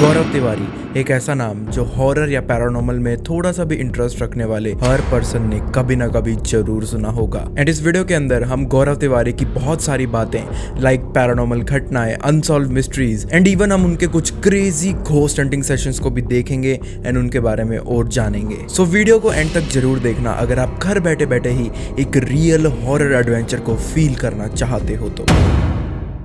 गौरव तिवारी एक ऐसा नाम जो हॉरर या पैरानॉर्मल में थोड़ा सा भी इंटरेस्ट रखने वाले हर पर्सन ने कभी ना कभी जरूर सुना होगा। एंड इस वीडियो के अंदर हम गौरव तिवारी की बहुत सारी बातें लाइक पैरानॉर्मल घटनाएं, अनसॉल्व मिस्ट्रीज एंड इवन हम उनके कुछ क्रेजी घोस्ट हंटिंग सेशंस को भी देखेंगे एंड उनके बारे में और जानेंगे। सो वीडियो को एंड तक जरूर देखना अगर आप घर बैठे बैठे ही एक रियल हॉरर एडवेंचर को फील करना चाहते हो तो।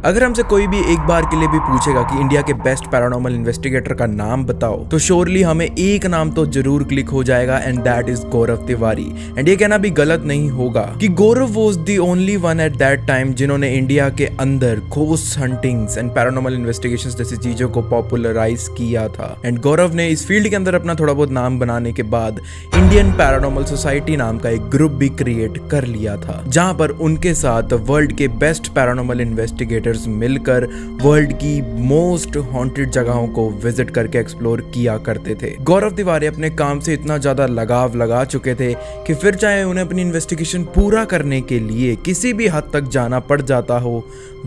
अगर हमसे कोई भी एक बार के लिए भी पूछेगा कि इंडिया के बेस्ट पैरानॉर्मल इन्वेस्टिगेटर का नाम बताओ तो श्योरली हमें एक नाम तो जरूर क्लिक हो जाएगा and that is Gaurav Tiwari. And ये कहना भी गलत नहीं होगा कि Gaurav was the only one at that time जिन्होंने इंडिया के अंदर ghost huntings and paranormal investigations जैसी चीजों को पॉपुलराइज किया था। एंड गौरव ने इस फील्ड के अंदर अपना थोड़ा बहुत नाम बनाने के बाद इंडियन पैरानॉर्मल सोसाइटी नाम का एक ग्रुप भी क्रिएट कर लिया था, जहां पर उनके साथ वर्ल्ड के बेस्ट पैरानॉर्मल इन्वेस्टिगेटर मिलकर वर्ल्ड की मोस्ट हॉन्टेड जगहों को विजिट करके एक्सप्लोर किया करते थे। गौरव तिवारी अपने काम से इतना ज्यादा लगाव लगा चुके थे कि फिर चाहे उन्हें अपनी इन्वेस्टिगेशन पूरा करने के लिए किसी भी हद तक जाना पड़ जाता हो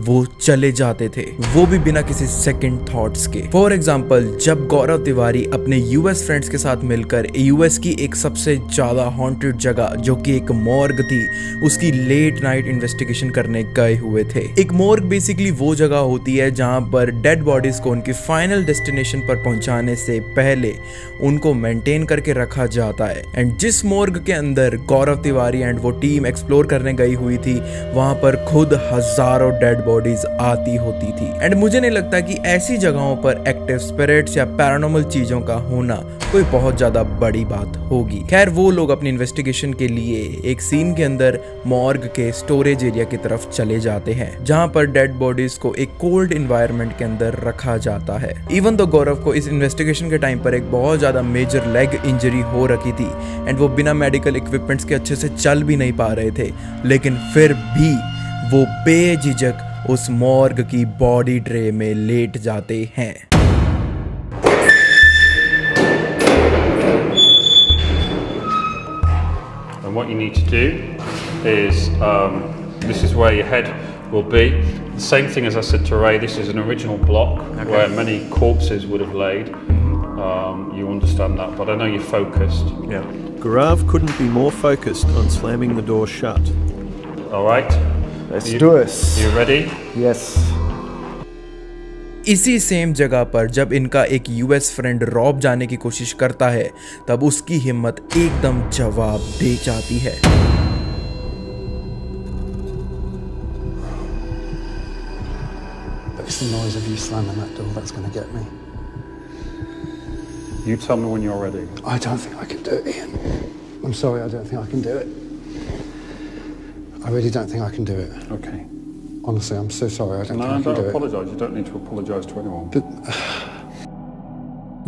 वो चले जाते थे, वो भी बिना किसी सेकंड थॉट्स के। फॉर एग्जांपल जब गौरव तिवारी अपने यूएस फ्रेंड्स के साथ मिलकर यूएस की एक सबसे ज्यादा हॉन्टेड जगह जो कि एक मॉर्ग थी उसकी लेट नाइट इन्वेस्टिगेशन करने गए हुए थे। एक मॉर्ग बेसिकली वो जगह होती है जहां पर डेड बॉडीज को उनकी फाइनल डेस्टिनेशन पर पहुंचाने से पहले उनको मेंटेन करके रखा जाता है। एंड जिस मॉर्ग के अंदर गौरव तिवारी एंड वो टीम एक्सप्लोर करने गई हुई थी वहां पर खुद हजारों डेड बॉडीज आती होती थी। एंड मुझे नहीं लगता कि ऐसी जगहों पर एक्टिव स्पिरिट्स या पैरानॉर्मल चीजों का होना कोई बहुत ज्यादा बड़ी बात होगी। खैर वो लोग अपनी इन्वेस्टिगेशन के लिए एक सीन के अंदर मॉर्ग के स्टोरेज एरिया की तरफ चले जाते हैं जहां पर डेड बॉडीज को एक कोल्ड एनवायरनमेंट के अंदर रखा जाता है। इवन तो गौरव को इस इन्वेस्टिगेशन के टाइम पर एक बहुत ज्यादा मेजर लेग इंजरी हो रखी थी एंड वो बिना मेडिकल इक्विपमेंट्स के अच्छे से चल भी नहीं पा रहे थे, लेकिन फिर भी वो बेझिझक उस मॉर्ग की बॉडी ट्रे में लेट जाते हैं। And what you need to do is, this is where your head will be. The same thing as I said to Ray, this is an original block where many corpses would have laid. You understand that, but I know you're focused. Yeah. Gaurav couldn't be more focused on slamming the door shut. All right. Let's do this. You ready? Yes. इसी same जगह पर जब इनका एक US friend Rob जाने की कोशिश करता है तब उसकी हिम्मत एकदम जवाब दे जाती है। It's the noise of you slamming that door that's going to get me. You tell me when you're ready. I don't think I can do it, Ian. I'm sorry, I don't think I can do it. I really don't think I can do it. Okay. Honestly, I'm so sorry, I don't think I can don't do it. apologise. You don't need to apologise to anyone.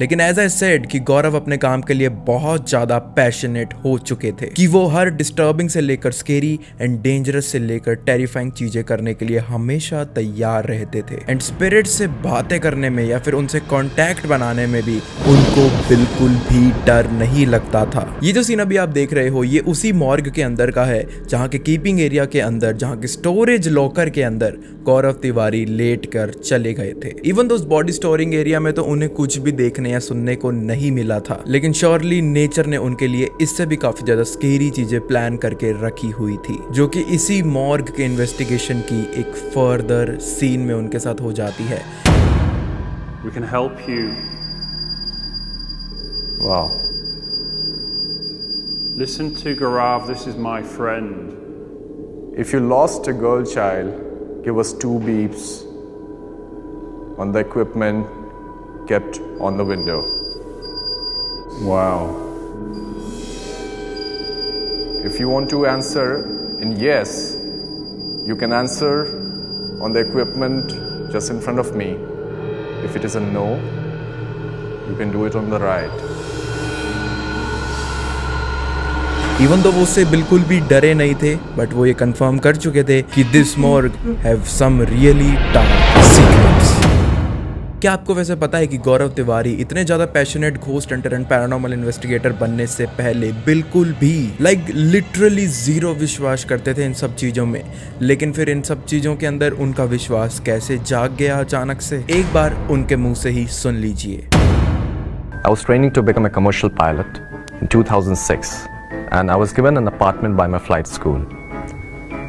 लेकिन as I said कि गौरव अपने काम के लिए बहुत ज्यादा passionate हो चुके थे कि वो हर डिस्टर्बिंग से लेकर स्केरी एंड डेंजरस से लेकर टेरिफाइंग चीजें करने के लिए हमेशा तैयार रहते थे। एंड स्पिरिट से बातें करने में या फिर उनसे कांटेक्ट बनाने में भी उनको बिल्कुल भी डर नहीं लगता था। ये जो सीन अभी आप देख रहे हो ये उसी मॉर्ग के अंदर का है जहाँ के कीपिंग एरिया के अंदर, जहाँ के स्टोरेज लॉकर के अंदर गौरव तिवारी लेट कर चले गए थे। इवन दोस बॉडी स्टोरिंग एरिया में तो उन्हें कुछ भी देखने या सुनने को नहीं मिला था, लेकिन श्योरली नेचर ने उनके लिए इससे भी काफी ज्यादा स्केरी चीजें प्लान करके रखी हुई थी जो कि इसी मॉर्ग के इन्वेस्टिगेशन की एक फर्दर सीन में उनके साथ हो जाती है। We can help you. Wow. Listen to Gaurav, this is my friend. If you lost a girl child, give us 2 beeps on the equipment kept on the window. Wow. If you want to answer in yes, you can answer on the equipment just in front of me. If it is a no, you can do it on the right. Even तो वो उससे बिल्कुल भी डरे नहीं थे but वो ये कंफर्म कर चुके थे कि this morgue have some really dark secrets. क्या आपको वैसे पता है कि गौरव तिवारी इतने ज्यादा passionate ghost Hunter and paranormal investigator बनने से पहले बिल्कुल भी लिटरली जीरो विश्वास करते थे इन सब चीजों में, लेकिन फिर इन सब चीजों के अंदर उनका विश्वास कैसे जाग गया अचानक से, एक बार उनके मुंह से ही सुन लीजिए। I was training to become a commercial pilot in 2006, and I was given an apartment by my flight school.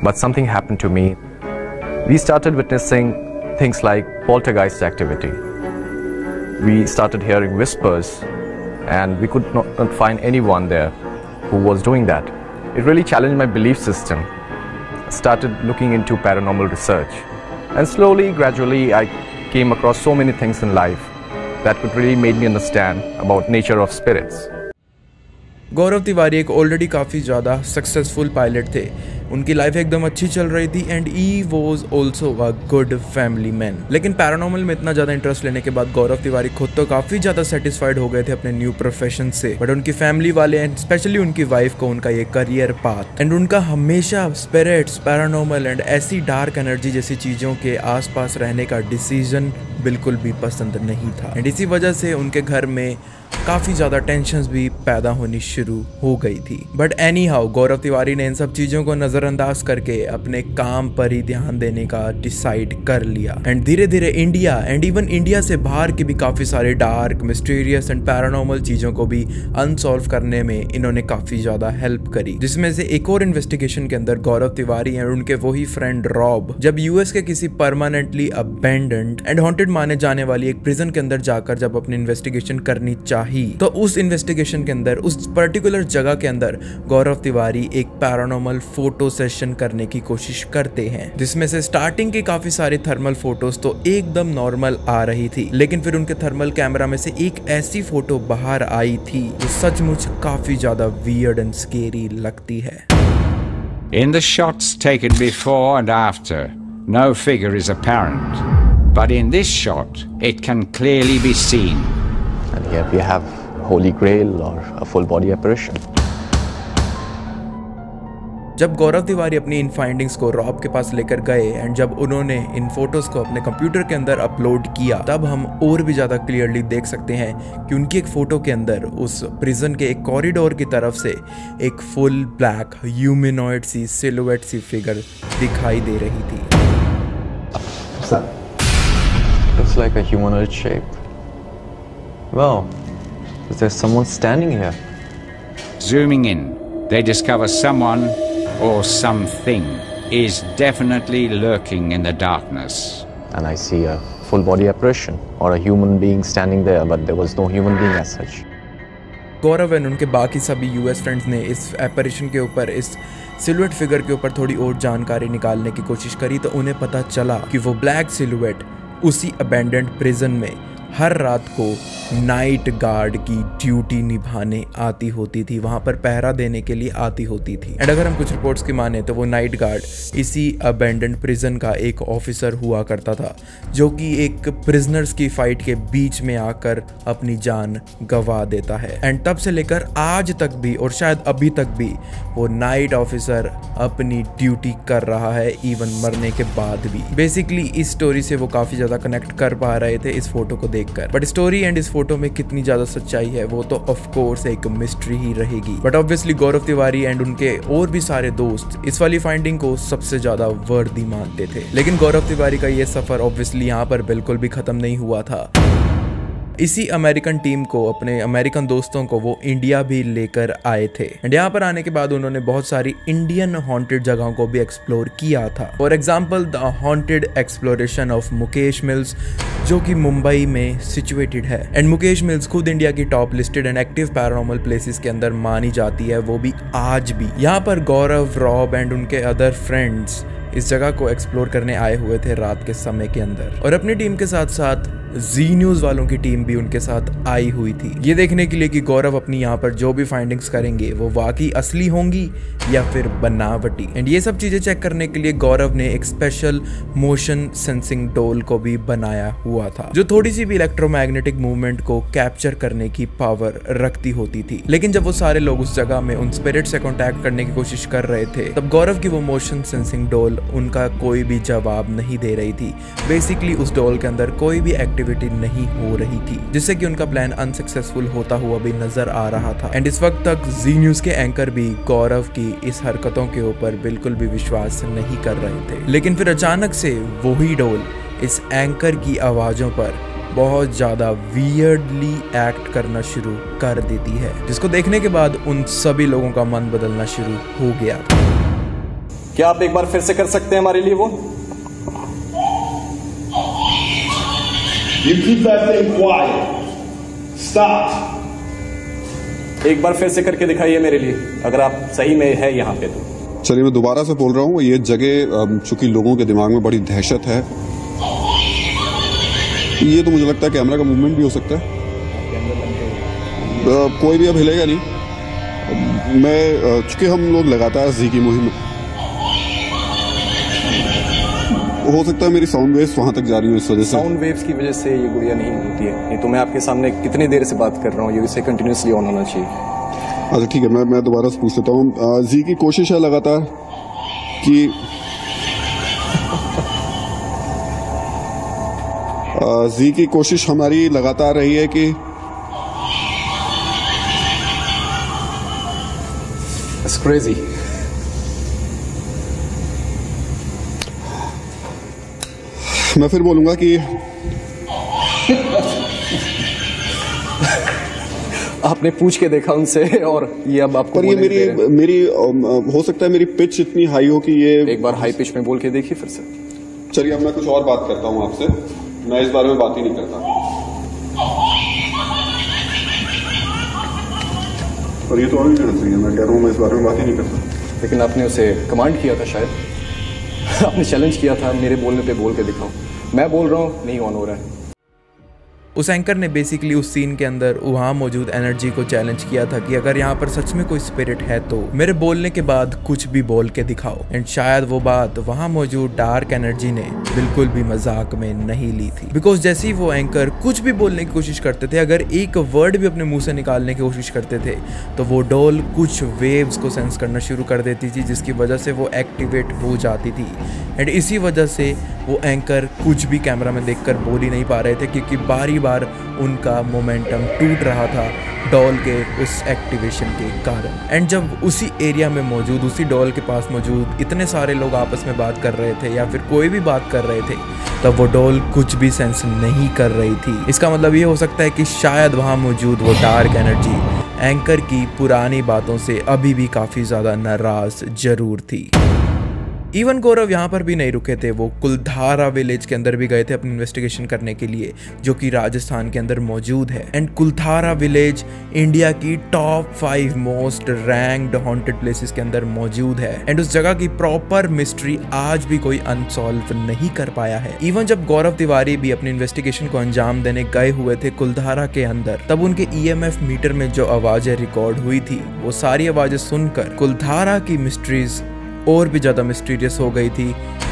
But something happened to me. We started witnessing things like poltergeist activity. We started hearing whispers, and we could not find anyone there who was doing that. It really challenged my belief system. I started looking into paranormal research, and slowly, gradually, I came across so many things in life that could really made me understand about nature of spirits. गौरव तिवारी एक already काफ़ी ज़्यादा successful pilot थे। उनकी life एकदम अच्छी चल रही थी and he was also a good family man. लेकिन पैरानॉर्मल में इतना ज़्यादा इंटरेस्ट लेने के बाद गौरव तिवारी खुद तो काफ़ी ज़्यादा सेटिस्फाइड हो गए थे अपने न्यू प्रोफेशन से, बट उनकी फैमिली वाले एंड स्पेशली उनकी वाइफ को उनका ये करियर पाथ एंड उनका हमेशा स्पिरिट्स, पैरानॉर्मल एंड ऐसी डार्क एनर्जी जैसी चीज़ों के आसपास रहने का डिसीजन बिल्कुल भी पसंद नहीं था। एंड इसी वजह से उनके घर में काफ़ी ज़्यादा टेंशन्स भी पैदा होनी शुरू हो गई थी। बट एनी हाउ गौरव तिवारी ने इन सब चीज़ों को नज़रअंदाज करके अपने काम पर ही ध्यान देने का डिसाइड कर लिया एंड धीरे धीरे इंडिया एंड इवन इंडिया से बाहर की भी काफ़ी सारे डार्क, मिस्टीरियस एंड पैरानॉर्मल चीज़ों को भी अनसॉल्व करने में इन्होंने काफ़ी ज़्यादा हेल्प करी। जिसमें से एक और इन्वेस्टिगेशन के अंदर गौरव तिवारी एंड उनके वही फ्रेंड रॉब जब यूएस के किसी परमानेंटली अबेंडेंड एंड हॉन्टेड माने जाने वाली एक प्रिजन के अंदर जाकर जब अपनी इन्वेस्टिगेशन करनी चाहिए, तो उस इन्वेस्टिगेशन के अंदर उस पर्टिकुलर जगह के अंदर गौरव तिवारी एक पैरानॉर्मल फोटो सेशन करने की कोशिश करते हैं, जिसमें से स्टार्टिंग की काफी सारी थर्मल फोटोज तो एकदम नॉर्मल आ रही थी, लेकिन फिर उनके थर्मल कैमरा में से एक ऐसी फोटो बाहर आई थी जो सचमुच काफी ज्यादा वियर्ड एंड स्केरी लगती है। In the shots taken before and after, no figure is apparent, but in this shot it can clearly be seen. And here we have Holy Grail or a full body apparition. जब गौरव तिवारी अपनी इन findings को Rob के पास लेकर गए and जब उन्होंने इन photos को अपने कंप्यूटर के अंदर अपलोड किया, तब हम और भी ज़्यादा क्लियरली देख सकते हैं कि उनकी एक फ़ोटो के अंदर उस प्रिजन के एक कॉरिडोर की तरफ से एक फुल ब्लैक ह्यूमनॉइड सी सिलुएट सी फिगर दिखाई दे रही थी। Looks like a humanoid shape. Wow, is there someone standing here? Zooming in, they discover someone or something is definitely lurking in the darkness. And I see a full body apparition or a human being standing there, but there was no human being as such. Gaurav and उनके बाकी सभी US friends ने इस एपरेशन के ऊपर, इस silhouette figure के ऊपर थोड़ी और जानकारी निकालने की कोशिश करी, तो उन्हें पता चला कि वो ब्लैक सिलुएट उसी अबेंडेंड प्रिजन में हर रात को नाइट गार्ड की ड्यूटी निभाने आती होती थी, वहाँ पर पहरा देने के लिए आती होती थी। एंड अगर हम कुछ रिपोर्ट्स की माने तो वो नाइट गार्ड इसी अबेंडेंड प्रिजन का एक ऑफिसर हुआ करता था, जो कि एक प्रिजनर्स की फाइट के बीच में आकर अपनी जान गंवा देता है। एंड तब से लेकर आज तक भी और शायद अभी तक भी वो नाइट ऑफिसर अपनी ड्यूटी कर रहा है, इवन मरने के बाद भी। बेसिकली इस स्टोरी से वो काफ़ी ज़्यादा कनेक्ट कर पा रहे थे इस फोटो को देखकर, बट स्टोरी एंड इस फोटो में कितनी ज्यादा सच्चाई है वो तो ऑफ कोर्स एक मिस्ट्री ही रहेगी। But obviously Gaurav Tiwari and उनके और भी सारे दोस्त इस वाली फाइंडिंग को सबसे ज्यादा वर्दी मानते थे। लेकिन गौरव तिवारी का ये सफर ऑब्वियसली यहाँ पर बिल्कुल भी खत्म नहीं हुआ था। इसी अमेरिकन टीम को, अपने अमेरिकन दोस्तों को वो इंडिया भी लेकर आए थे एंड यहाँ पर आने के बाद उन्होंने बहुत सारी इंडियन हॉन्टेड जगहों को भी एक्सप्लोर किया था। For example the haunted exploration of Mukesh mills, जो कि मुंबई में सिचुएटेड है। एंड मुकेश मिल्स खुद इंडिया की top listed and active paranormal places के अंदर मानी जाती है, वो भी आज भी। यहाँ पर गौरव, रॉब एंड उनके अदर फ्रेंड्स इस जगह को एक्सप्लोर करने आए हुए थे रात के समय के अंदर, और अपनी टीम के साथ साथ जी न्यूज वालों की टीम भी उनके साथ आई हुई थी, ये देखने के लिए कि गौरव अपनी यहाँ पर जो भी फाइंडिंग्स करेंगे वो वाकई असली होंगी या फिर बनावटी। एंड ये सब चीजें चेक करने के लिए गौरव ने एक स्पेशल मोशन सेंसिंग डोल को भी बनाया हुआ था, जो थोड़ी सी भी इलेक्ट्रोमैग्नेटिक मूवमेंट को कैप्चर करने की पावर रखती होती थी। लेकिन जब वो सारे लोग उस जगह में उन स्पिरिट से कॉन्टैक्ट करने की कोशिश कर रहे थे, तब गौरव की वो मोशन सेंसिंग डोल उनका कोई भी जवाब नहीं दे रही थी। बेसिकली उस डोल के अंदर कोई भी एक्टिविटी नहीं हो रही थी, जिससे कि उनका प्लान अनसक्सेसफुल होता हुआ भी नजर आ रहा था। एंड इस वक्त तक जी न्यूज के एंकर भी गौरव की इस हरकतों के ऊपर बिल्कुल भी विश्वास नहीं कर रहे थे। लेकिन फिर अचानक से वही डोल इस एंकर की आवाजों पर बहुत ज़्यादा वियर्डली एक्ट करना शुरू कर देती है, जिसको देखने के बाद उन सभी लोगों का मन बदलना शुरू हो गया। क्या आप एक बार फिर से कर सकते हैं हमारे लिए वो? You keep that thing quiet. Stop. एक बार फिर से करके दिखाइए मेरे लिए, अगर आप सही में है यहाँ पे तो। चलिए मैं दोबारा से बोल रहा हूँ, ये जगह चूंकि लोगों के दिमाग में बड़ी दहशत है, ये तो मुझे लगता है कैमरा का मूवमेंट भी हो सकता है। कोई भी अब हिलेगा नहीं। मैं चूंकि हम लोग लगातार जी की मुहिम, हो सकता है मेरी साउंड वेव्स वहां तक जा रही हो इस वजह से। साउंड वेव्स की वजह से ये गुड़िया नहीं होती है, नहीं तो मैं आपके सामने कितनी देर से बात कर रहा हूँ, ये इसे कंटिन्यूसली ऑन होना चाहिए। अच्छा ठीक है, मैं दोबारा से पूछ लेता हूँ। जी की कोशिश है लगातार कि जी की कोशिश हमारी लगातार रही है कि It's crazy. मैं फिर बोलूंगा कि आपने पूछ के देखा उनसे और ये अब आपको पर ये मेरी हो सकता है मेरी पिच इतनी हाई हो कि ये एक बार हाई पिच में बोल के देखिए फिर से। चलिए अब मैं कुछ और बात करता हूँ आपसे, मैं इस बारे में बात ही नहीं करता। और ये तो और भी करना चाहिए, मैं कह रहा हूँ मैं इस बारे में बात ही नहीं करता। लेकिन आपने उसे कमांड किया था शायद, आपने चैलेंज किया था मेरे बोलने पे बोल के दिखाओ। मैं बोल रहा हूँ नहीं ऑन हो रहा है। उस एंकर ने बेसिकली उस सीन के अंदर वहाँ मौजूद एनर्जी को चैलेंज किया था कि अगर यहाँ पर सच में कोई स्पिरिट है तो मेरे बोलने के बाद कुछ भी बोल के दिखाओ। एंड शायद वो बात वहाँ मौजूद डार्क एनर्जी ने बिल्कुल भी मजाक में नहीं ली थी, बिकॉज जैसे ही वो एंकर कुछ भी बोलने की कोशिश करते थे, अगर एक वर्ड भी अपने मुंह से निकालने की कोशिश करते थे तो वो डॉल कुछ वेव्स को सेंस करना शुरू कर देती थी, जिसकी वजह से वो एक्टिवेट हो जाती थी। एंड इसी वजह से वो एंकर कुछ भी कैमरा में देखकर बोल ही नहीं पा रहे थे, क्योंकि बारी बार उनका मोमेंटम टूट रहा था डॉल के उस एक्टिवेशन के कारण। एंड जब उसी एरिया में मौजूद, उसी डॉल के पास मौजूद इतने सारे लोग आपस में बात कर रहे थे या फिर कोई भी बात कर रहे थे, तब वो डॉल कुछ भी सेंस नहीं कर रही थी। इसका मतलब ये हो सकता है कि शायद वहाँ मौजूद वो डार्क एनर्जी एंकर की पुरानी बातों से अभी भी काफ़ी ज़्यादा नाराज जरूर थी। इवन गौरव यहाँ पर भी नहीं रुके थे, वो कुलधारा विलेज के अंदर भी गए थे अपनी इन्वेस्टिगेशन करने के लिए, जो कि राजस्थान के अंदर मौजूद है। एंड कुलधारा विलेज इंडिया की top 5 most ranked haunted places के अंदर मौजूद है। एंड उस जगह की प्रॉपर मिस्ट्री आज भी कोई अनसॉल्व नहीं कर पाया है। इवन जब गौरव तिवारी भी अपनी इन्वेस्टिगेशन को अंजाम देने गए हुए थे कुलधारा के अंदर, तब उनके EMF मीटर में जो आवाजें रिकॉर्ड हुई थी, वो सारी आवाजें सुनकर कुलधारा की मिस्ट्रीज और भी ज़्यादा मिस्टीरियस हो गई थी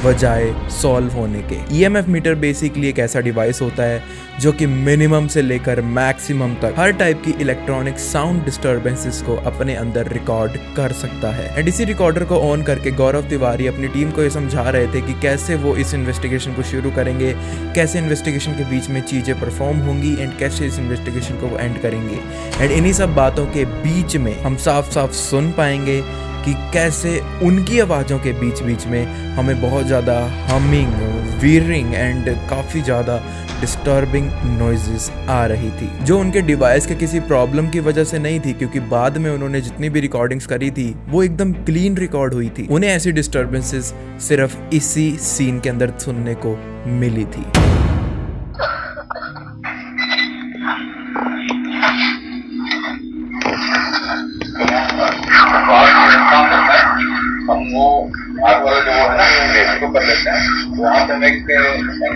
बजाय सॉल्व होने के। EMF मीटर बेसिकली एक ऐसा डिवाइस होता है जो कि मिनिमम से लेकर मैक्सिमम तक हर टाइप की इलेक्ट्रॉनिक साउंड डिस्टर्बेंसेस को अपने अंदर रिकॉर्ड कर सकता है। एंड इसी रिकॉर्डर को ऑन करके गौरव तिवारी अपनी टीम को ये समझा रहे थे कि कैसे वो इस इन्वेस्टिगेशन को शुरू करेंगे, कैसे इन्वेस्टिगेशन के बीच में चीज़ें परफॉर्म होंगी एंड कैसे इस इन्वेस्टिगेशन को वो एंड करेंगे। एंड इन्हीं सब बातों के बीच में हम साफ साफ सुन पाएंगे कि कैसे उनकी आवाज़ों के बीच बीच में हमें बहुत ज़्यादा हमिंग, वीरिंग एंड काफ़ी ज़्यादा डिस्टर्बिंग नॉइजेस आ रही थी, जो उनके डिवाइस के किसी प्रॉब्लम की वजह से नहीं थी, क्योंकि बाद में उन्होंने जितनी भी रिकॉर्डिंग्स करी थी वो एकदम क्लीन रिकॉर्ड हुई थी। उन्हें ऐसी डिस्टर्बेंसेस सिर्फ इसी सीन के अंदर सुनने को मिली थी। हम वो आग वाला जो है ना रेसी को कर लेते हैं, वहाँ पे हम एक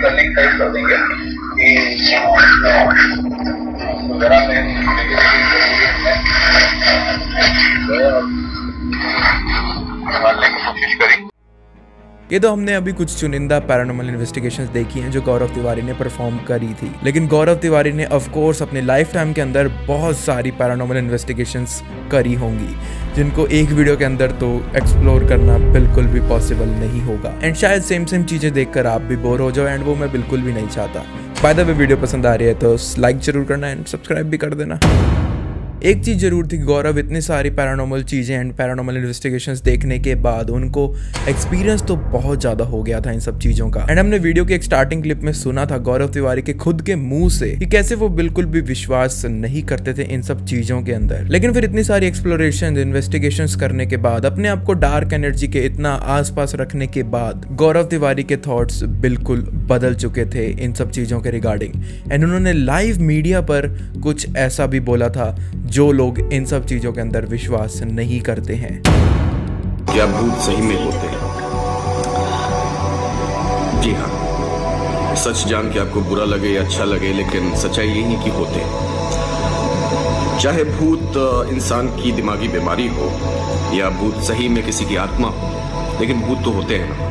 लिंक टाइप कर देंगे कि वगैरह में निकालने की कोशिश करेंगे। ये तो हमने अभी कुछ चुनिंदा पैरानॉर्मल इन्वेस्टिगेशंस देखी हैं जो गौरव तिवारी ने परफॉर्म करी थी, लेकिन गौरव तिवारी ने ऑफ कोर्स अपने लाइफ टाइम के अंदर बहुत सारी पैरानॉर्मल इन्वेस्टिगेशंस करी होंगी, जिनको एक वीडियो के अंदर तो एक्सप्लोर करना बिल्कुल भी पॉसिबल नहीं होगा। एंड शायद सेम चीज़ें देखकर आप भी बोर हो जाओ, एंड वो मैं बिल्कुल भी नहीं चाहता। बाय द वे वीडियो पसंद आ रही है तो लाइक जरूर करना एंड सब्सक्राइब भी कर देना। एक चीज जरूर थी, गौरव इतनी सारी पैरानॉर्मल चीजें एंड पैरानॉर्मल इन्वेस्टिगेशंस देखने के बाद उनको एक्सपीरियंस तो बहुत ज्यादा हो गया था इन सब चीजों का। एंड हमने वीडियो के एक स्टार्टिंग क्लिप में सुना था गौरव तिवारी के खुद के मुंह से कि कैसे वो बिल्कुल भी विश्वास नहीं करते थे इन सब चीजों के अंदर। लेकिन फिर इतनी सारी एक्सप्लोरेशन इन्वेस्टिगेशंस करने के बाद, अपने आप को डार्क एनर्जी के इतना आसपास रखने के बाद, गौरव तिवारी के थॉट्स बिल्कुल बदल चुके थे इन सब चीजों के रिगार्डिंग। एंड उन्होंने लाइव मीडिया पर कुछ ऐसा भी बोला था जो लोग इन सब चीजों के अंदर विश्वास नहीं करते हैं। क्या भूत सही में होते हैं? जी हाँ, सच जान के आपको बुरा लगे या अच्छा लगे, लेकिन सच्चाई यही है कि होते हैं। चाहे भूत इंसान की दिमागी बीमारी हो या भूत सही में किसी की आत्मा हो, लेकिन भूत तो होते हैं।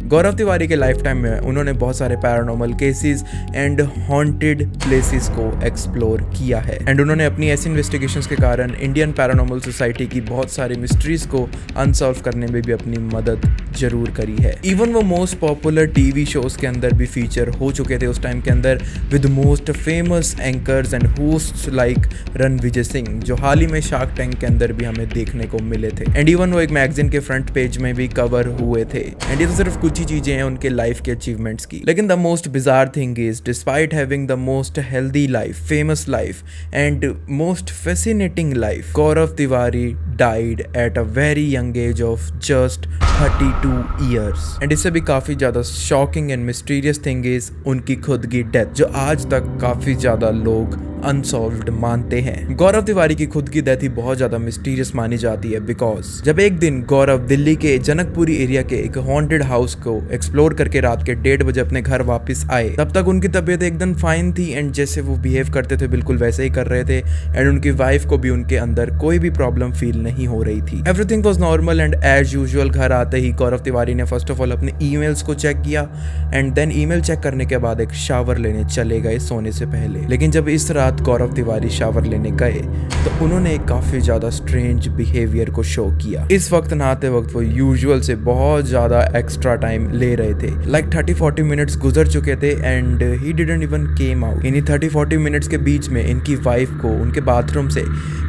गौरव तिवारी के लाइफ टाइम में उन्होंने बहुत सारे paranormal cases and haunted places को एक्सप्लोर किया है। एंड उन्होंने अपनी ऐसी इन्वेस्टिगेशंस के कारण इंडियन पैरानॉर्मल सोसाइटी की बहुत सारी मिस्ट्रीज को अनसॉल्व करने में भी अपनी मदद जरूर करी है। इवन वो मोस्ट पॉपुलर टीवी शोज के अंदर भी फीचर हो चुके थे उस टाइम के अंदर, with most famous anchors and hosts like Ranvijay Singh, जो हाल ही में शार्क टैंक के अंदर भी हमें देखने को मिले थे। एंड इवन वो एक मैगजीन के फ्रंट पेज में भी कवर हुए थे। एंड ये तो सिर्फ कुछ ही चीजें हैं उनके लाइफ के अचीवमेंट्स की। लेकिन the most bizarre thing is, despite having the most healthy life, famous life and most fascinating life, Gaurav Tiwari died at a very young age of just 32 years. And इससे भी काफी ज्यादा shocking and mysterious thing is उनकी खुद की death, जो आज तक काफी ज्यादा लोग अनसॉल्व्ड मानते हैं। गौरव तिवारी की खुद की डेथ ही बहुत ज्यादा मिस्टीरियस मानी जाती है, बिकॉज जब एक दिन गौरव दिल्ली के जनकपुरी एरिया के एक हॉन्टेड हाउस को एक्सप्लोर करके रात के 1:30 बजे अपने घर वापस आए, तब तक उनकी तबीयत एकदम फाइन थी एंड जैसे वो बिहेव करते थे बिल्कुल वैसे ही कर रहे थे। एंड उनकी वाइफ को भी उनके अंदर कोई भी प्रॉब्लम फील नहीं हो रही थी। Everything was normal and as usual. घर आते ही गौरव तिवारी ने फर्स्ट ऑफ ऑल अपने ईमेल्स को चेक किया एंड देन ईमेल चेक करने के बाद एक शावर लेने चले गए सोने से पहले। लेकिन जब इस रात गौरव तिवारी शावर लेने गए तो उन्होंने एक काफी ज्यादा स्ट्रेंज बिहेवियर को शो किया। इस वक्त नहाते वक्त वो यूजुअल से बहुत ज्यादा एक्स्ट्रा टाइम ले रहे थे, लाइक 30-40 मिनट्स गुजर चुके थे and he didn't even came out. इन्हीं 30-40 मिनट्स के बीच में इनकी वाइफ को उनके बाथरूम से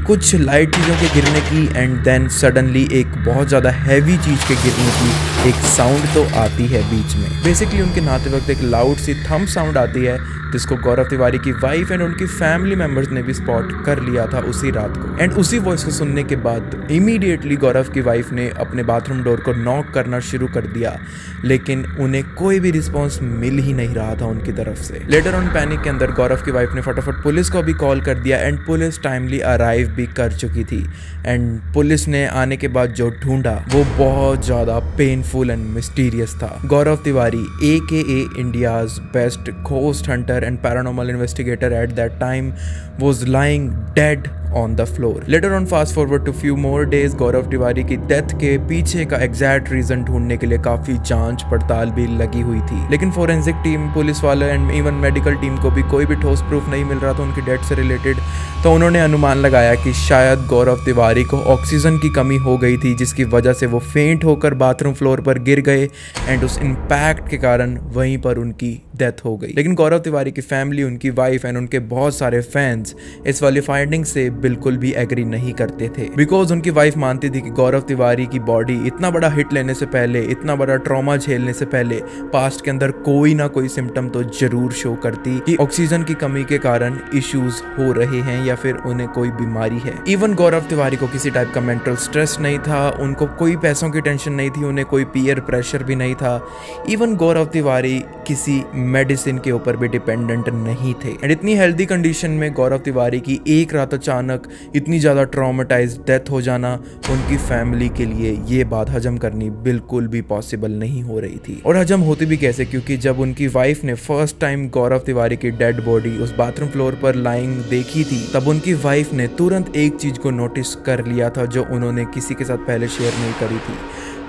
कुछ लाइट चीजों के गिरने की एंड देन सडनली एक बहुत ज्यादा हैवी चीज के गिरने की एक साउंड तो आती है बीच में। बेसिकली उनके नहाते वक्त एक लाउड सी थंब साउंड आती है, जिसको गौरव तिवारी की वाइफ एंड उनकी फैमिली मेंबर्स ने भी स्पॉट कर लिया था उसी रात को। एंड उसी वॉइस को सुनने के बाद इमीडिएटली गौरव की वाइफ ने अपने बाथरूम डोर को नॉक करना शुरू कर दिया, लेकिन उन्हें कोई भी रिस्पॉन्स मिल ही नहीं रहा था उनकी तरफ से। लेटर ऑन पैनिक के अंदर गौरव की वाइफ ने फटाफट पुलिस को भी कॉल कर दिया एंड पुलिस टाइमली अराइव भी कर चुकी थी। एंड पुलिस ने आने के बाद जो ढूंढा वो बहुत ज्यादा पेनफुल एंड मिस्टीरियस था। Gaurav Tiwari AKA India's best ghost hunter and paranormal investigator at that time was lying dead on the floor. Later on, fast forward to few more days, गौरव तिवारी की डेथ के पीछे का एग्जैक्ट रीजन ढूंढने के लिए काफी जांच पड़ताल भी लगी हुई थी। लेकिन फोरेंसिक टीम, पुलिस वाले एंड इवन मेडिकल टीम को भी कोई भी ठोस प्रूफ नहीं मिल रहा था उनकी डेथ से रिलेटेड। तो उन्होंने अनुमान लगाया कि शायद गौरव तिवारी को ऑक्सीजन की कमी हो गई थी, जिसकी वजह से वो फेंट होकर बाथरूम फ्लोर पर गिर गए एंड उस इम्पैक्ट के कारण वहीं पर उनकी डेथ हो गई। लेकिन गौरव तिवारी की फैमिली, उनकी वाइफ एंड उनके बहुत सारे फैंस इस वाली फाइंडिंग से बिल्कुल भी एग्री नहीं करते थे, बिकॉज उनकी वाइफ मानती थी कि गौरव तिवारी की बॉडी इतना बड़ा हिट लेने से पहले, इतना बड़ा ट्रॉमा झेलने से पहले पास्ट के अंदर कोई ना कोई सिम्टम तो जरूर शो करती कि ऑक्सीजन की कमी के कारण इश्यूज हो रहे हैं या फिर उन्हें कोई बीमारी है। इवन गौरव तिवारी को किसी टाइप का मेंटल स्ट्रेस नहीं था, उनको कोई पैसों की टेंशन नहीं थी, उन्हें कोई पीयर प्रेशर भी नहीं था। इवन गौरव तिवारी किसी मेडिसिन के ऊपर भी डिपेंडेंट नहीं थे। एंड इतनी हेल्दी कंडीशन में गौरव तिवारी की एक रात अचानक इतनी ज्यादा ट्रॉमेटाइज्ड डेथ हो जाना उनकी फैमिली के लिए ये बात हजम करनी बिल्कुल भी पॉसिबल नहीं हो रही थी। और हजम होती भी कैसे, क्योंकि जब उनकी वाइफ ने फर्स्ट टाइम गौरव तिवारी की डेड बॉडी उस बाथरूम फ्लोर पर लाइंग देखी थी, तब उनकी वाइफ ने तुरंत एक चीज को नोटिस कर लिया था जो उन्होंने किसी के साथ पहले शेयर नहीं करी थी।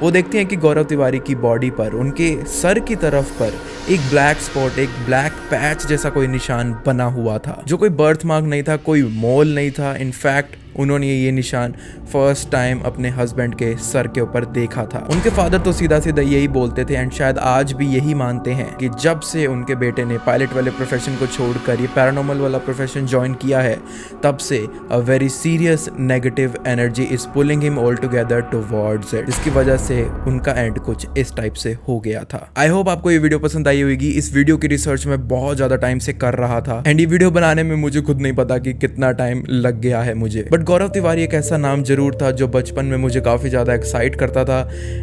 वो देखते हैं कि गौरव तिवारी की बॉडी पर, उनके सर की तरफ पर एक ब्लैक स्पॉट, एक ब्लैक पैच जैसा कोई निशान बना हुआ था, जो कोई बर्थ मार्क नहीं था, कोई मोल नहीं था। इनफैक्ट उन्होंने ये निशान फर्स्ट टाइम अपने हस्बैंड के सर के ऊपर देखा था। उनके फादर तो सीधा सीधा यही बोलते थे एंड शायद आज भी यही मानते हैं कि जब से उनके बेटे ने पायलट वाले प्रोफेशन को छोड़कर ये पैरानॉर्मल वाला प्रोफेशन ज्वाइन किया है, तब से a very serious negative energy is pulling him all together towards it, जिसकी वजह से उनका एंड कुछ इस टाइप से हो गया था। आई होप आपको ये वीडियो पसंद आई होगी। इस वीडियो की रिसर्च मैं बहुत ज्यादा टाइम से कर रहा था एंड ये वीडियो बनाने में मुझे खुद नहीं पता कि कितना टाइम लग गया है मुझे, बट गौरव तिवारी एक ऐसा नाम जरूर था जो बचपन में मुझे काफी ज्यादा एक्साइट करता था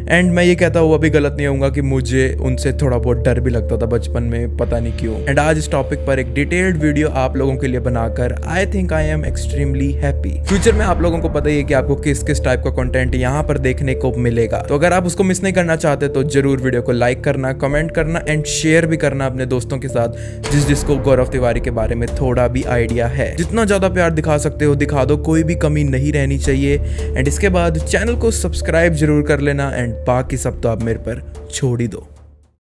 एंड मैं ये कहता हुआ भी गलत नहीं होऊंगा कि मुझे उनसे थोड़ा बहुत डर भी लगता था बचपन में, पता नहीं क्यों। एंड आज इस टॉपिक पर एक डिटेल्ड वीडियो आप लोगों के लिए बनाकर I think I am extremely happy. Future में आप लोगों को पता ही है कि आपको किस किस टाइप का कंटेंट यहाँ पर देखने को मिलेगा, तो अगर आप उसको मिस नहीं करना चाहते तो जरूर वीडियो को लाइक करना, कमेंट करना एंड शेयर भी करना अपने दोस्तों के साथ जिसको गौरव तिवारी के बारे में थोड़ा भी आइडिया है। जितना ज्यादा प्यार दिखा सकते हो दिखा दो, कोई भी कमी नहीं रहनी चाहिए। एंड इसके बाद चैनल को सब्सक्राइब जरूर कर लेना एंड बाकी सब तो आप मेरे पर छोड़ ही दो।